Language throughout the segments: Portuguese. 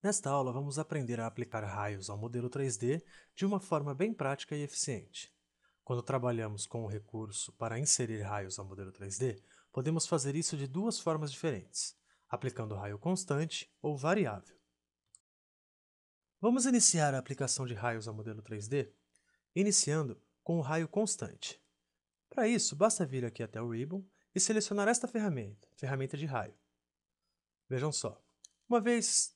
Nesta aula, vamos aprender a aplicar raios ao modelo 3D de uma forma bem prática e eficiente. Quando trabalhamos com o recurso para inserir raios ao modelo 3D, podemos fazer isso de duas formas diferentes, aplicando raio constante ou variável. Vamos iniciar a aplicação de raios ao modelo 3D, iniciando com o raio constante. Para isso, basta vir aqui até o Ribbon e selecionar esta ferramenta, ferramenta de raio. Vejam só, uma vez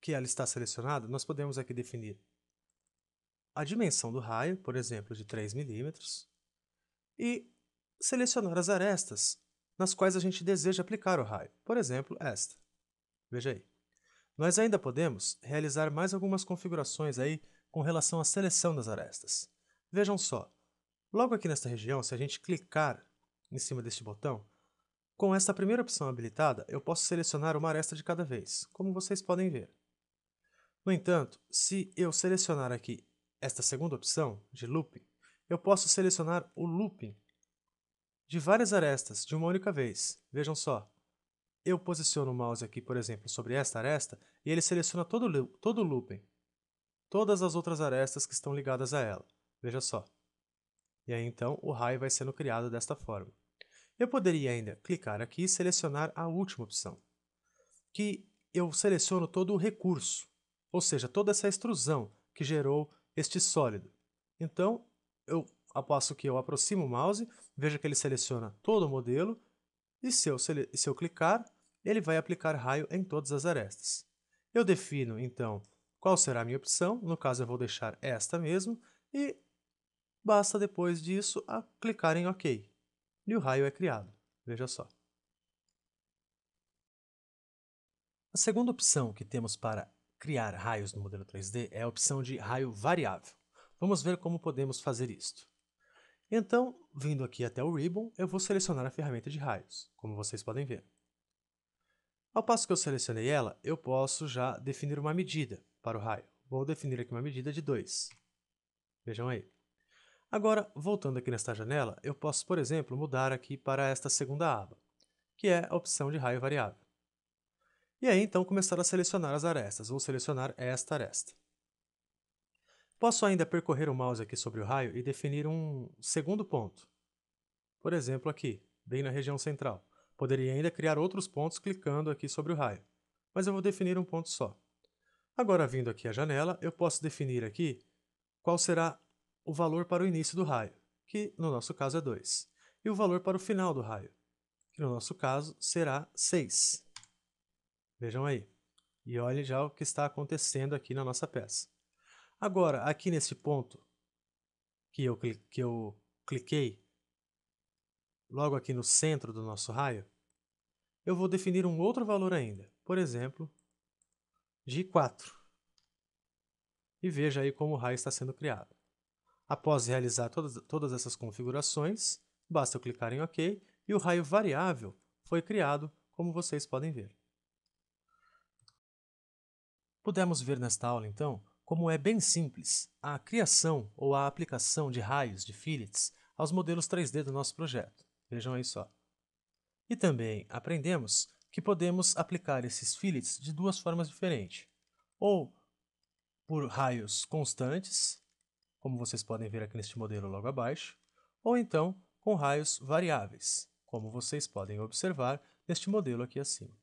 que ela está selecionada, nós podemos aqui definir a dimensão do raio, por exemplo, de 3 milímetros, e selecionar as arestas nas quais a gente deseja aplicar o raio, por exemplo, esta. Veja aí. Nós ainda podemos realizar mais algumas configurações aí com relação à seleção das arestas. Vejam só, logo aqui nesta região, se a gente clicar em cima deste botão, com esta primeira opção habilitada, eu posso selecionar uma aresta de cada vez, como vocês podem ver. No entanto, se eu selecionar aqui esta segunda opção, de Looping, eu posso selecionar o looping de várias arestas de uma única vez. Vejam só, eu posiciono o mouse aqui, por exemplo, sobre esta aresta e ele seleciona todo o looping, todas as outras arestas que estão ligadas a ela. Veja só. E aí então o raio vai sendo criado desta forma. Eu poderia ainda clicar aqui e selecionar a última opção, que eu seleciono todo o recurso, ou seja, toda essa extrusão que gerou este sólido. Então, ao passo que eu aproximo o mouse, veja que ele seleciona todo o modelo, e se eu clicar, ele vai aplicar raio em todas as arestas. Eu defino, então, qual será a minha opção, no caso eu vou deixar esta mesmo, e basta depois disso clicar em OK. E o raio é criado. Veja só. A segunda opção que temos para criar raios no modelo 3D é a opção de raio variável. Vamos ver como podemos fazer isto. Então, vindo aqui até o Ribbon, eu vou selecionar a ferramenta de raios, como vocês podem ver. Ao passo que eu selecionei ela, eu posso já definir uma medida para o raio. Vou definir aqui uma medida de 2. Vejam aí. Agora, voltando aqui nesta janela, eu posso, por exemplo, mudar aqui para esta segunda aba, que é a opção de raio variável. E aí, então, começar a selecionar as arestas. Vou selecionar esta aresta. Posso ainda percorrer o mouse aqui sobre o raio e definir um segundo ponto. Por exemplo, aqui, bem na região central. Poderia ainda criar outros pontos clicando aqui sobre o raio, mas eu vou definir um ponto só. Agora, vindo aqui à janela, eu posso definir aqui qual será o valor para o início do raio, que no nosso caso é 2, e o valor para o final do raio, que no nosso caso será 6. Vejam aí. E olhem já o que está acontecendo aqui na nossa peça. Agora, aqui nesse ponto que eu cliquei, logo aqui no centro do nosso raio, eu vou definir um outro valor ainda, por exemplo, de 4. E veja aí como o raio está sendo criado. Após realizar todas essas configurações, basta eu clicar em OK e o raio variável foi criado, como vocês podem ver. Pudemos ver nesta aula, então, como é bem simples a criação ou a aplicação de raios de fillets aos modelos 3D do nosso projeto. Vejam aí só. E também aprendemos que podemos aplicar esses fillets de duas formas diferentes. Ou por raios constantes, como vocês podem ver aqui neste modelo logo abaixo, ou então com raios variáveis, como vocês podem observar neste modelo aqui acima.